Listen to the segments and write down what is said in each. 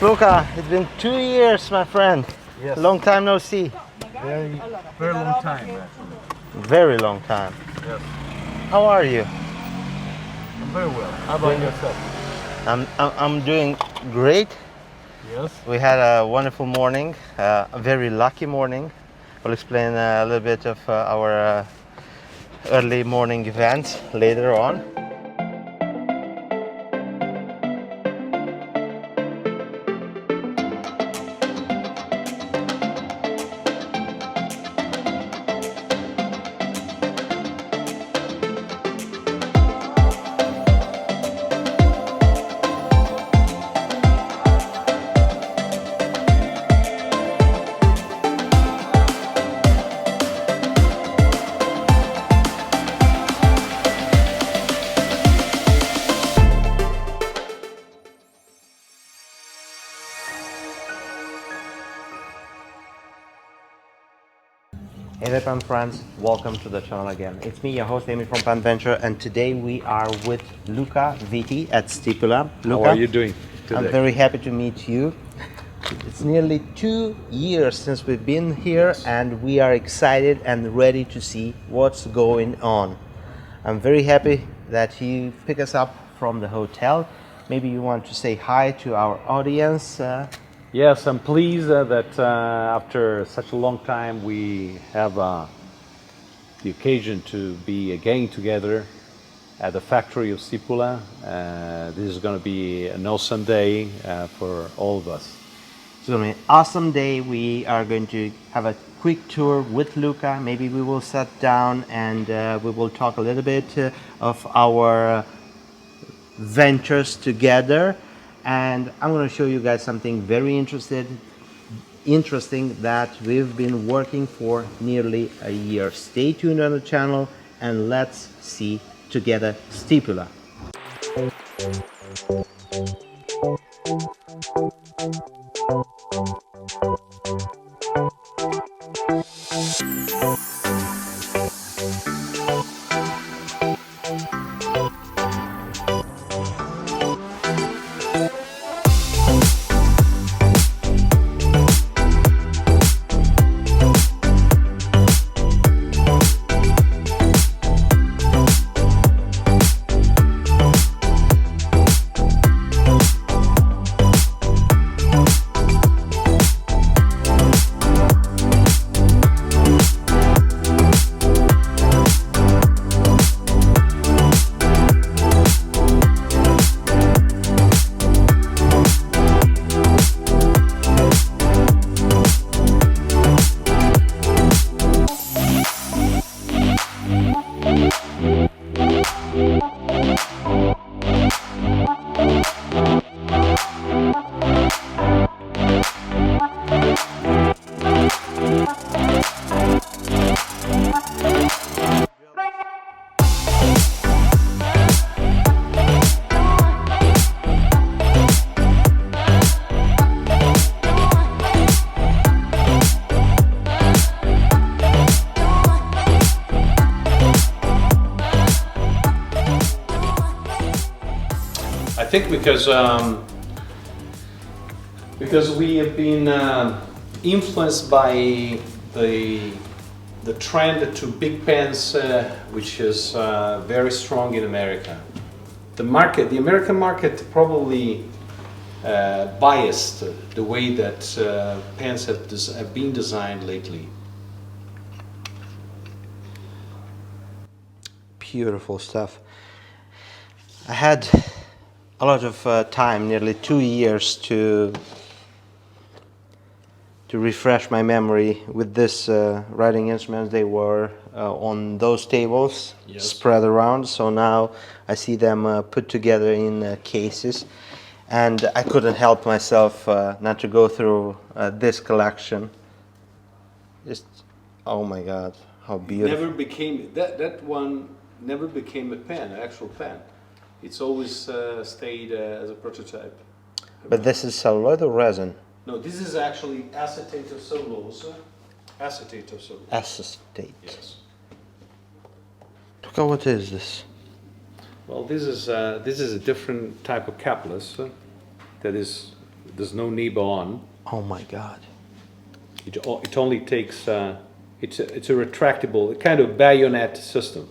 Luca, it's been 2 years, my friend. Yes. Long time no see. Very long time, actually. Very long time. Yes. How are you? I'm very well. How about yourself? I'm doing great. Yes. We had a wonderful morning, a very lucky morning. I'll explain a little bit of our early morning events later on. Hey there, Pan friends, welcome to the channel again. It's me, your host Amy from Pan Venture, and today we are with Luca Viti at Stipula. Luca, How are you doing today? I'm very happy to meet you. It's nearly 2 years since we've been here, and we are excited and ready to see what's going on. I'm very happy that you pick us up from the hotel. Maybe you want to say hi to our audience. Yes, I'm pleased that after such a long time we have the occasion to be again together at the factory of Stipula. This is going to be an awesome day for all of us. It's going to be an awesome day. We are going to have a quick tour with Luca. Maybe we will sit down and we will talk a little bit of our ventures together. And I'm going to show you guys something very interesting that we've been working for nearly a year. Stay tuned on the channel and let's see together Stipula. I think because we have been influenced by the trend to big pens, which is very strong in America. The American market probably biased the way that pens have been designed lately. Beautiful stuff. I had a lot of time, nearly 2 years, to refresh my memory with this writing instruments. They were on those tables, yes, spread around. So now I see them put together in cases, and I couldn't help myself not to go through this collection. Just, oh my God, how beautiful! Never became that one. Never became a pen, an actual pen. It's always stayed as a prototype. But this is celluloid or resin? No, this is actually acetate of cellulose. Acetate of cellulose. Acetate. Yes. Luca, what is this? Well, this is a different type of capless that is there's no nib on. Oh my God. It only takes, it's a retractable, kind of bayonet system.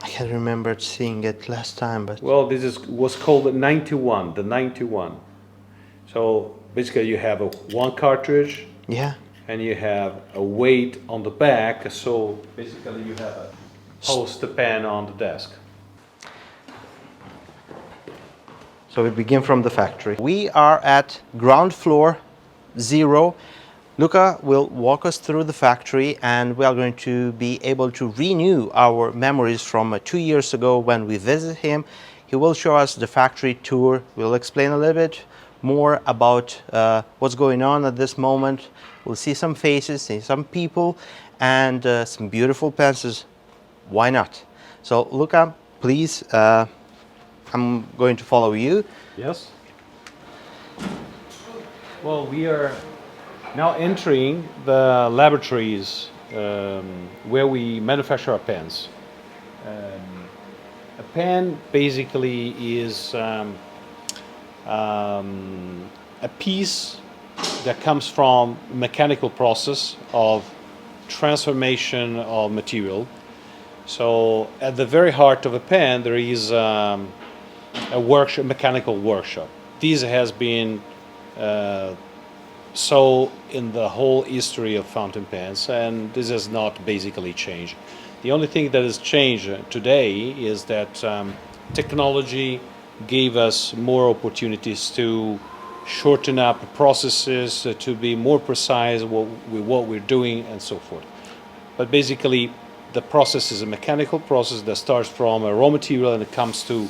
I can remember seeing it last time, but Well, was called the 91, the 91. So basically you have one cartridge, yeah. and you have a weight on the back, so basically you have a host pen on the desk. So we begin from the factory. We are at ground floor 0. Luca will walk us through the factory, and we are going to be able to renew our memories from 2 years ago when we visited him. He will show us the factory tour. We'll explain a little bit more about what's going on at this moment. We'll see some faces, see some people, and some beautiful pencils. Why not? So Luca, please, I'm going to follow you. Yes. Well, we are now entering the laboratories where we manufacture our pens. A pen basically is a piece that comes from mechanical process of transformation of material. So at the very heart of a pen there is a workshop, mechanical workshop. This has been so in the whole history of fountain pens, and this has not basically changed. The only thing that has changed today is that technology gave us more opportunities to shorten up processes, to be more precise with what we're doing, and so forth. But basically, the process is a mechanical process that starts from a raw material and it comes to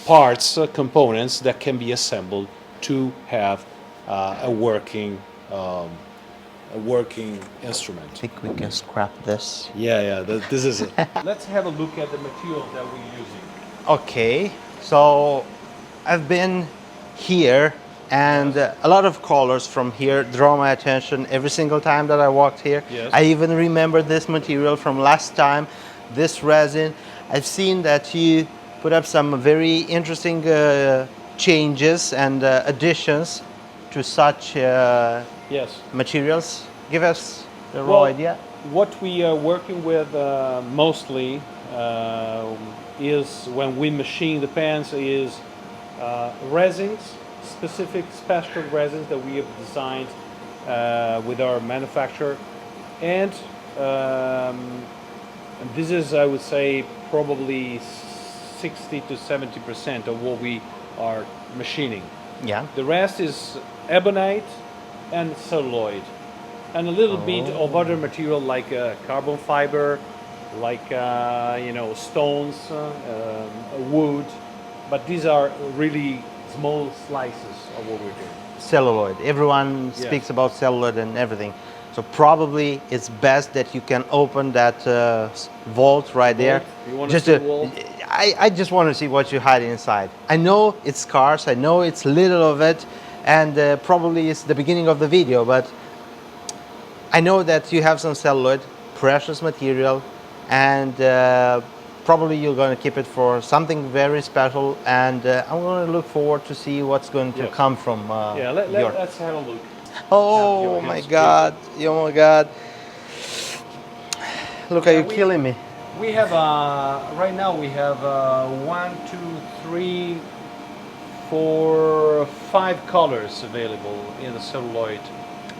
parts, components that can be assembled to have a working instrument. I think we can scrap this. Yeah, this is it. Let's have a look at the material that we're using. Okay, so I've been here, and a lot of colors from here draw my attention every single time that I walked here. Yes. I even remember this material from last time, this resin. I've seen that you put up some very interesting changes and additions to such Yes. materials. Give us the raw idea. What we are working with mostly is when we machine the pens is resins, specific special resins that we have designed with our manufacturer, and this is, I would say, probably 60 to 70% of what we are machining. Yeah. The rest is ebonite and celluloid, and a little bit of other material like carbon fiber, like stones, wood, but these are really small slices of what we're doing. Celluloid. Everyone speaks about celluloid and everything. So probably it's best that you can open that vault right there. You want to see the vault? I just want to see what you hide inside. I know it's scarce, I know it's little of it, and probably it's the beginning of the video, but I know that you have some celluloid, precious material, and probably you're going to keep it for something very special, and I'm going to look forward to see what's going to come from let's have a look. Oh my God! Oh my God! Look, are you killing me? We have right now we have 1, 2, 3, 4, 5 colors available in the celluloid.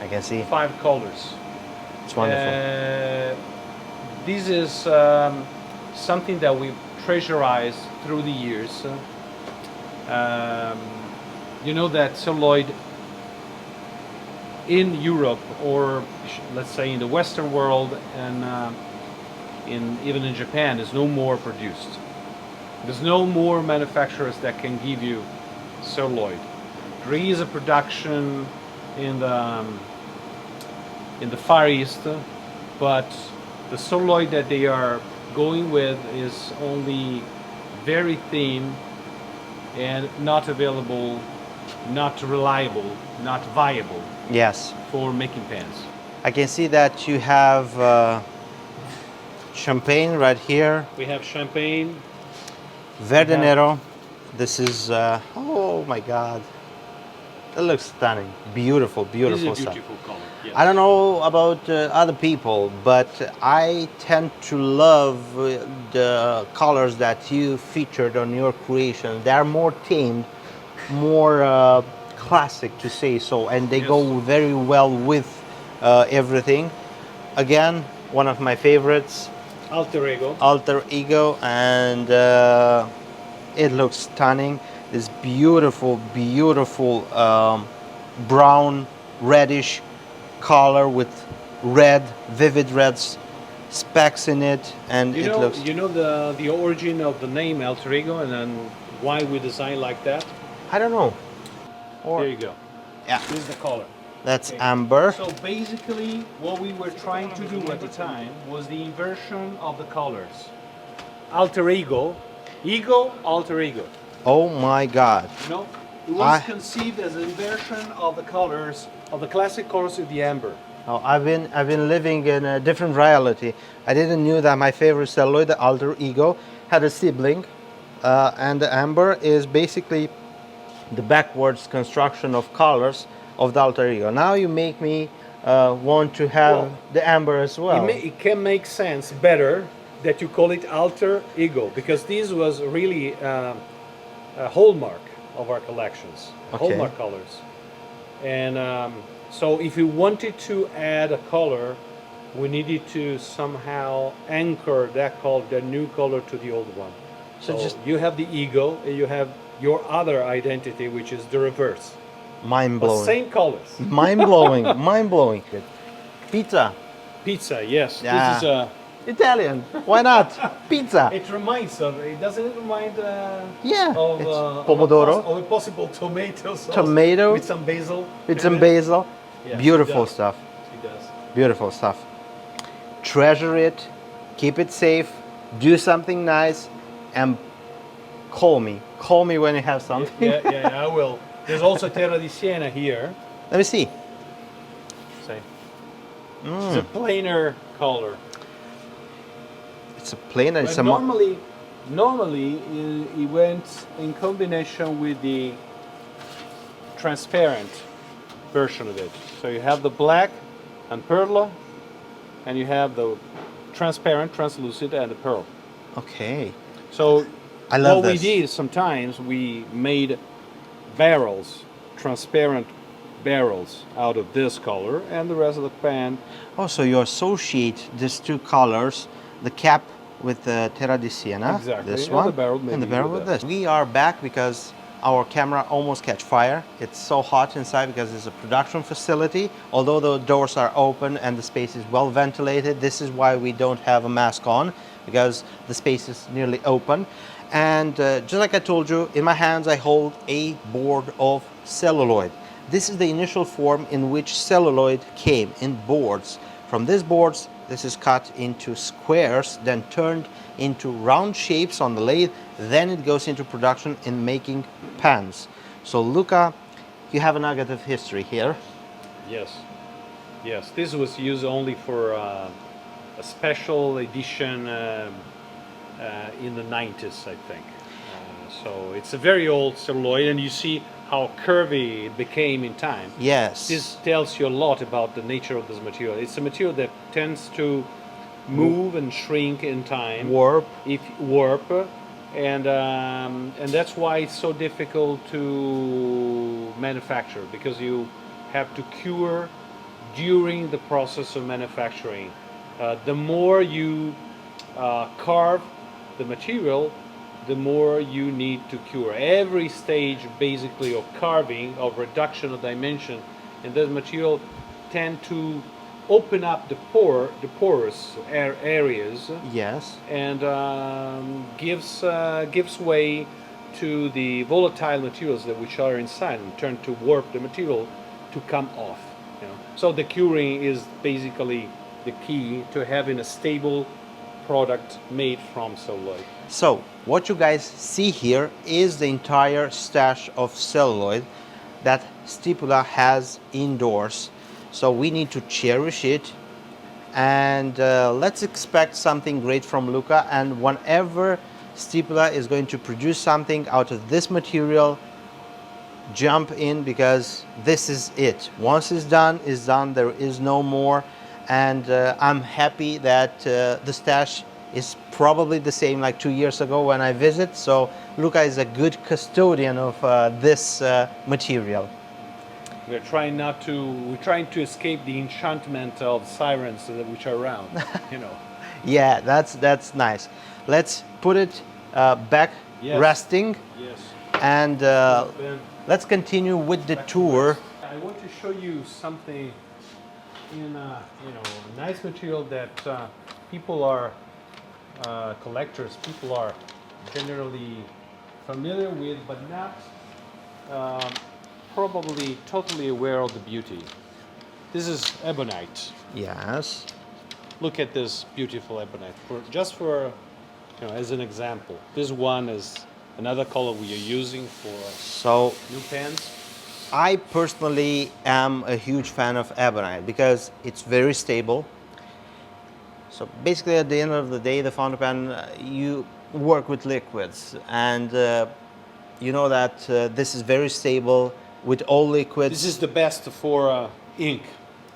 I can see 5 colors. it's wonderful. This is something that we've treasurized through the years. You know that celluloid in Europe, or let's say in the Western world, and even in Japan, is no more produced. There's no more manufacturers that can give you celluloid. There is a production in the Far East, but the celluloid that they are going with is only very thin and not available, not reliable, not viable. Yes. For making pens. I can see that you have champagne right here. We have champagne. Verde Nero. This is, oh my God. It looks stunning. Beautiful, This is beautiful a stuff. beautiful color. Yes. I don't know about other people, but I tend to love the colors that you featured on your creation. They are more tamed, more classic to say so, and they Yes. go very well with everything. Again, one of my favorites, Alter ego. Alter Ego, and it looks stunning. This beautiful, beautiful brown, reddish color with red, vivid reds specks in it, and You it know, looks. you know the origin of the name Alter Ego and then why we design like that? I don't know. Or There you go. yeah, This is the color. that's Okay. amber. So basically, what we were trying to do at the time was the inversion of the colors. Alter ego, alter ego. Oh my God! You know, it was I- conceived as an inversion of the colors of the classic colors of the amber. Oh, I've been living in a different reality. I didn't knew that my favorite celluloid, the Alter Ego, had a sibling, and the amber is basically the backwards construction of colors of the Alter Ego. Now you make me want to have Well, the amber as well. It can make sense better that you call it alter ego because this was really a hallmark of our collections, Okay. hallmark colors. And so if we wanted to add a color, we needed to somehow anchor that color, the new color to the old one. So So just- you have the ego and you have your other identity, which is the reverse. Mind But blowing. same colors. Mind blowing. Mind blowing. Pizza. Pizza, yes. Yeah. This is a. Italian. Why not? Pizza. It reminds of. It doesn't it remind. Yeah, Of, it's of pomodoro. Of a possible tomato sauce. Tomato. With some basil. With some basil. Yes, Beautiful it does. stuff. It does. Beautiful stuff. Treasure it. Keep it safe. Do something nice, and call me. Call me when you have something. Yeah, I will. There's also Terra di Siena here. Let me see. Say. It's a plainer color. It's a plain and it's But a normally it went in combination with the transparent version of it. So you have the black and perla, and you have the transparent, translucid, and the pearl. okay. So I love what this. we did sometimes we made barrels, transparent barrels out of this color, and the rest of the pan. Oh, so you associate these two colors, the cap with the Terra di Siena, Exactly, this and one, the barrel and the maybe barrel with with that. this. We are back because our camera almost catch fire. It's so hot inside because it's a production facility. Although the doors are open and the space is well ventilated, this is why we don't have a mask on, because the space is nearly open. And just like I told you, in my hands I hold a board of celluloid. This is the initial form in which celluloid came, in boards. From these boards, this is cut into squares, then turned into round shapes on the lathe, then it goes into production in making pans. So Luca, you have a nugget of history here. Yes, yes. This was used only for a special edition in the 90s, I think. So it's a very old celluloid, and you see how curvy it became in time. Yes. This tells you a lot about the nature of this material. It's a material that tends to move and shrink in time. Warp. If warp, and that's why it's so difficult to manufacture, because you have to cure during the process of manufacturing. The more you carve the material, the more you need to cure. Every stage basically of carving, of reduction of dimension in this material, tend to open up the porous areas, Yes. and gives way to the volatile materials that which are inside, and turn to warp the material to come off. You know? So the curing is basically the key to having a stable product made from celluloid. So what you guys see here is the entire stash of celluloid that Stipula has indoors. So we need to cherish it, and let's expect something great from Luca. And whenever Stipula is going to produce something out of this material. Jump in, because this is it. Once it's done, it's done. There is no more. And I'm happy that the stash is probably the same like 2 years ago when I visit. So Luca is a good custodian of this material. We're trying to escape the enchantment of sirens which are around, you know. Yeah, that's nice. Let's put it back Yes. resting, Yes. and let's continue with the tour. I want to show you something in a nice material that people are collectors. People are generally familiar with, but not probably totally aware of the beauty. This is Ebonite. Yes. Look at this beautiful Ebonite. For as an example, this one is another color we are using for So new pens. I personally am a huge fan of Ebonite because it's very stable. So basically, at the end of the day, the fountain pen, you work with liquids, and you know that this is very stable with all liquids. This is the best for ink,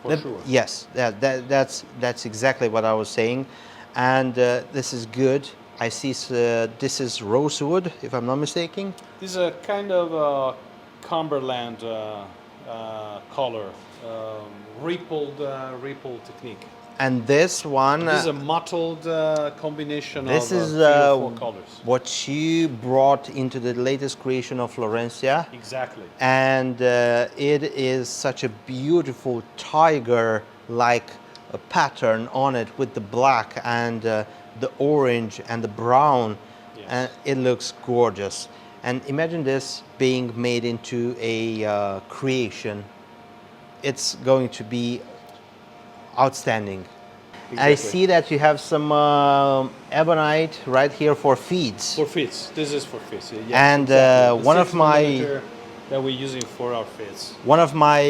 for sure. Yes, that's exactly what I was saying, and this is good. I see this is rosewood, if I'm not mistaken. This is a kind of Cumberland color, rippled technique. And this one, This is a mottled combination this of is 3 or 4 colors. what you brought into the latest creation of Florencia. Exactly. And it is such a beautiful tiger-like pattern on it with the black and the orange and the brown. Yes. And it looks gorgeous. And imagine this being made into a creation. It's going to be outstanding. I Exactly. see that you have some Ebonite right here for feeds. For fits. This is for fits. Yes, And exactly. one This of is the my monitor that we're using for our fits. One of my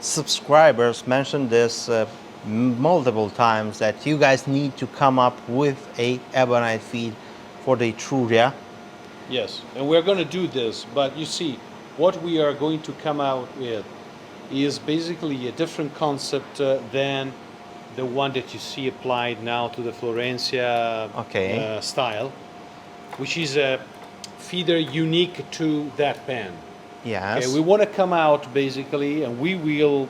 subscribers mentioned this multiple times, that you guys need to come up with a Ebonite feed for the Etruria. Yes, and we're going to do this, but you see, what we are going to come out with is basically a different concept than the one that you see applied now to the Florencia Okay. style, which is a feeder unique to that pen. Yes. Okay, we want to come out basically, and we will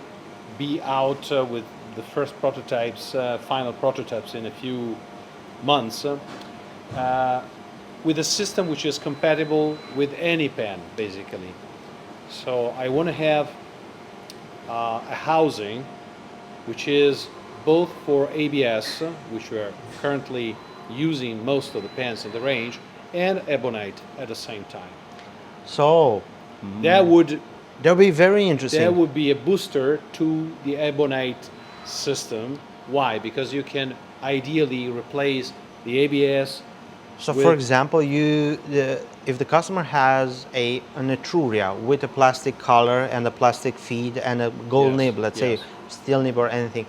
be out with the first prototypes, final prototypes in a few months, with a system which is compatible with any pen, basically. So I want to have a housing which is both for ABS, which we are currently using most of the pens in the range, and Ebonite at the same time. So That would be very interesting. That would be a booster to the Ebonite system. Why? Because you can ideally replace the ABS. So, with- for example, if the customer has an Etruria with a plastic collar and a plastic feed and a gold Yes, nib, let's yes. say steel nib or anything,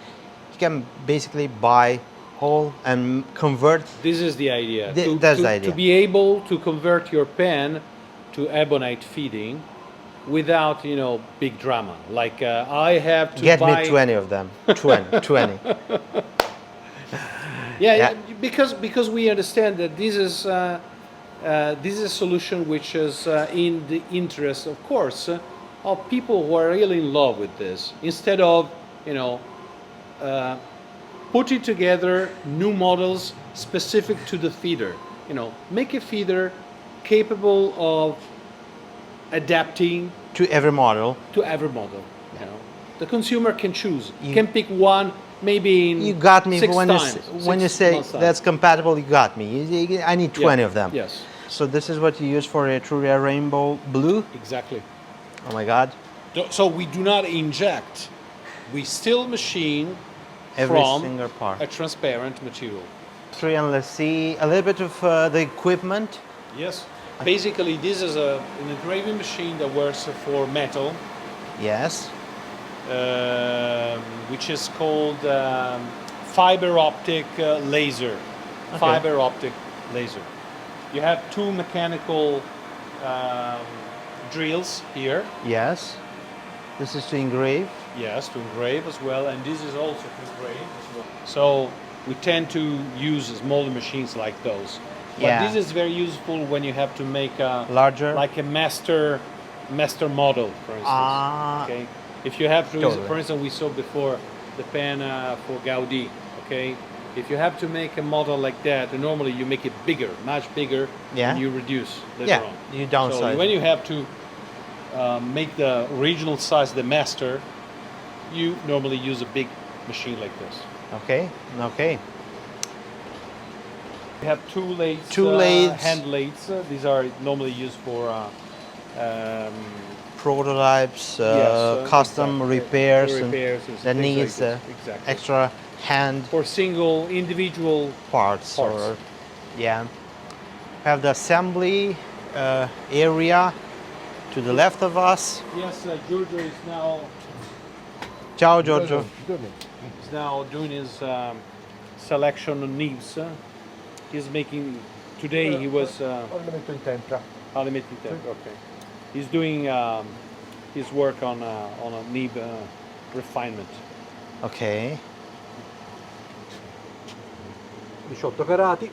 he can basically buy whole and convert. This is the idea. That's the idea. To be able to convert your pen to Ebonite feeding without, big drama. Like I have to Get buy. me 20 of them. 20. Yeah, because we understand that this is a solution which is in the interest, of course, of people who are really in love with this. Instead of putting together new models specific to the feeder, make a feeder capable of adapting To every model. to every model. The consumer can choose, can pick one, maybe in You got me 6 when times, when you 6 say months time. that's compatible. You got me. I need 20 Yeah, of them. yes. So this is what you use for Etruria Rainbow Blue. Exactly. Oh my God! So we do not inject. We still machine Every from single part. a transparent material. And let's see a little bit of the equipment. Yes. Basically, this is an engraving machine that works for metal, Yes. which is called fiber optic laser. Okay. Fiber optic laser. You have two mechanical drills here. Yes. This is to engrave. Yes, to engrave as well, and this is also to engrave as well. So we tend to use smaller machines like those. But Yeah. this is very useful when you have to make a Larger. like a master model, for instance. Ah. Okay. If you have to, Totally. for instance, we saw before the pen for Gaudi. Okay. If you have to make a model like that, then normally you make it bigger, much bigger, Yeah. and you reduce later Yeah, on. you downsize. So when you have to make the original size the master, you normally use a big machine like this. Okay. Okay. We have two lathes, Two lathes. hand lathes. These are normally used for Prototypes, yes, custom exactly. repairs, Repairs and and that things needs like this. Exactly. extra hand For single individual parts. Parts. Or yeah. Have the assembly area to the left of us. Yes, Giorgio is now Ciao, Giorgio. doing his selection of nibs. He's making today. He was in tempra. limited temp. Okay. He's doing his work on a nib refinement. Okay. 18 carati.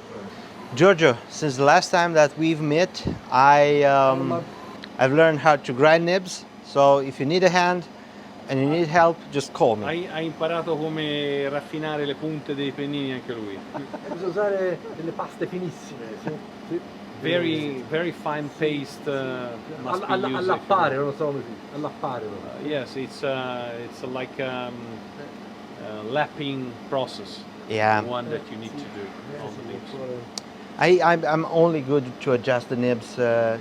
Giorgio, since the last time that we've met, I've learned how to grind nibs. So if you need a hand and you need help, just call me. Ha imparato come raffinare le punte dei pennini anche lui. Bisogna usare delle paste finissime. Sì, sì. Very fine paste must be used. Allappare, non lo so come si dice. Allappare. Yes, it's like lapping process. Yeah. The one that you need to do on the nibs. I'm only good to adjust the nibs, a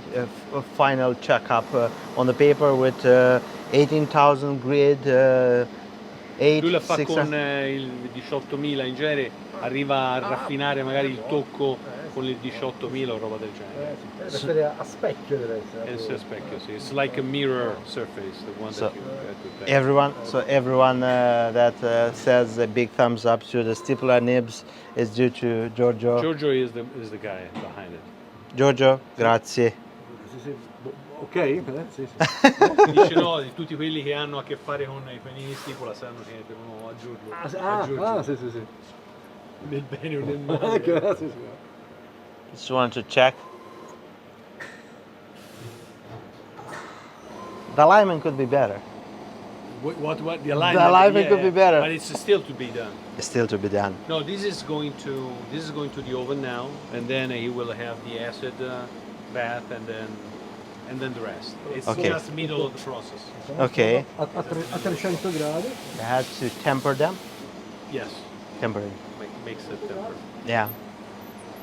final checkup on the paper with 18,000 grid, 8, Lui la fa 6. con il 18.000, in genere arriva a raffinare magari il tocco con il 18.000 o roba del genere. Deve essere a specchio, deve essere. It's a specchio, sì. It's like a mirror surface, the one So, that you have to take. Everyone that says a big thumbs up to the Stipula nibs is due to Giorgio. Giorgio is the guy behind it. Giorgio, grazie. Sì, sì. Ok? Sì, sì. Dice no, di tutti quelli che hanno a che fare con i panini Stipula sanno che devono aggiungere. Sì, sì, sì. Nel bene o nel male. Sì, sì. Just want to check. The alignment could be better. What the The alignment could be better. But it's still to be done. It's still to be done. No, this is going to the oven now, and then he will have the acid bath, and then the rest. It's Okay. just middle of the process. Okay. A 300 gradi. I had to temper them. Yes, Tempering. makes it temper. Yeah.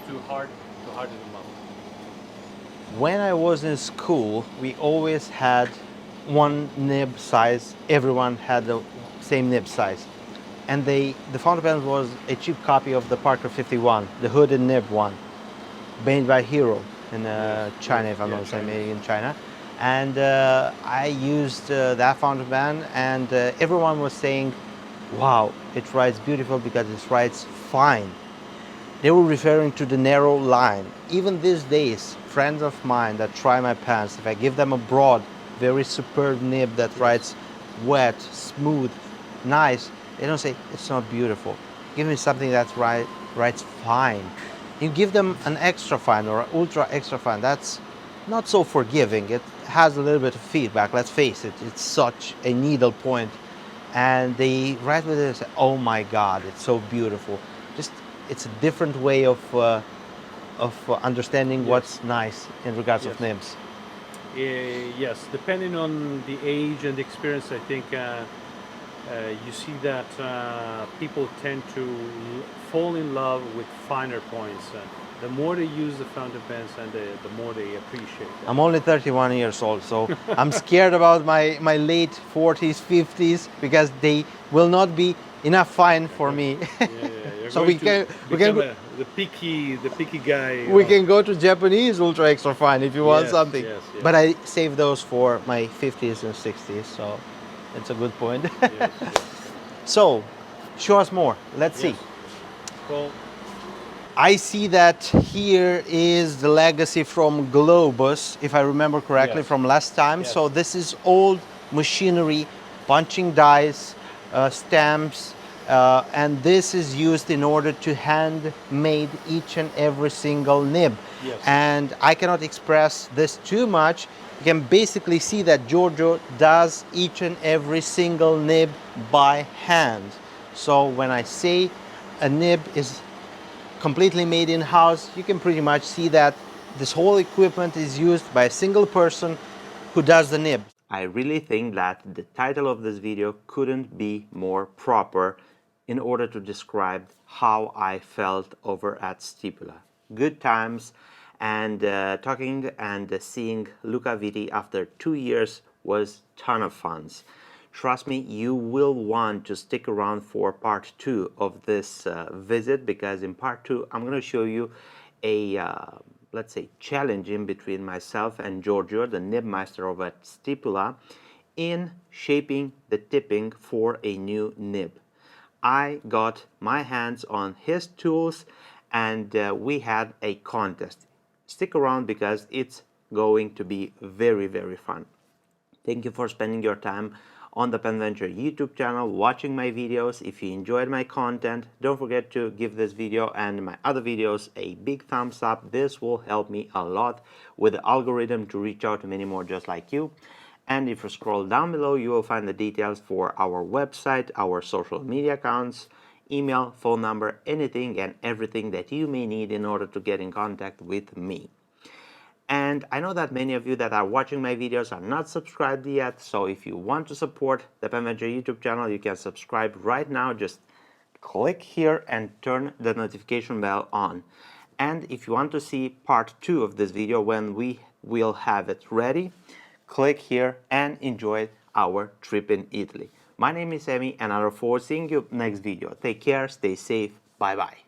Too hard in the mouth. When I was in school, we always had one nib size. Everyone had the same nib size. And the fountain pen was a cheap copy of the Parker 51, the hooded nib one, made by Hero in China, if I'm not mistaken, made in China. And I used that fountain pen, and everyone was saying, wow, it writes beautiful because it writes fine. They were referring to the narrow line. Even these days, friends of mine that try my pens, if I give them a broad, very superb nib that writes wet, smooth, nice, they don't say it's not beautiful. Give me something that writes fine. You give them an extra fine or an ultra extra fine, that's not so forgiving. It has a little bit of feedback, let's face it. It's such a needle point. And they write with it and say, oh my God, it's so beautiful. Just, it's a different way of understanding what's nice in regards of nibs. Yes, depending on the age and the experience, I think you see that people tend to fall in love with finer points. The more they use the fountain pens, and the more they appreciate them. I'm only 31 years old, so I'm scared about my late 40s, 50s, because they will not be enough fine for me. So we can go, the picky guy. we can go to Japanese ultra extra fine if you want Yes, something. yes. But I save those for my 50s and 60s, so it's a good point. Yes. So, show us more. Let's see. Well, I see that here is the legacy from Globus, if I remember correctly, Yes. from last time. Yes. So this is old machinery, punching dies, stamps, and this is used in order to hand made each and every single nib. Yes. And I cannot express this too much. You can basically see that Giorgio does each and every single nib by hand. So when I say a nib is completely made in-house, you can pretty much see that this whole equipment is used by a single person who does the nib. I really think that the title of this video couldn't be more proper in order to describe how I felt over at Stipula. Good times, and talking and seeing Luca Viti after 2 years was ton of fun. Trust me, you will want to stick around for part 2 of this visit, because in part 2 I'm going to show you a let's say challenge in between myself and Giorgio, the nib master over at Stipula, in shaping the tipping for a new nib. I got my hands on his tools, and we had a contest. Stick around because it's going to be very, very fun. Thank you for spending your time on the Penventure YouTube channel, watching my videos. If you enjoyed my content, don't forget to give this video and my other videos a big thumbs up. This will help me a lot with the algorithm to reach out to many more just like you. And if you scroll down below, you will find the details for our website, our social media accounts, email, phone number, anything and everything that you may need in order to get in contact with me. And I know that many of you that are watching my videos are not subscribed yet, so if you want to support the Penventure YouTube channel, you can subscribe right now. Just click here and turn the notification bell on. And if you want to see part 2 of this video when we will have it ready, click here and enjoy our trip in Italy. My name is Emi, and I look forward to seeing you next video. Take care, stay safe, bye bye.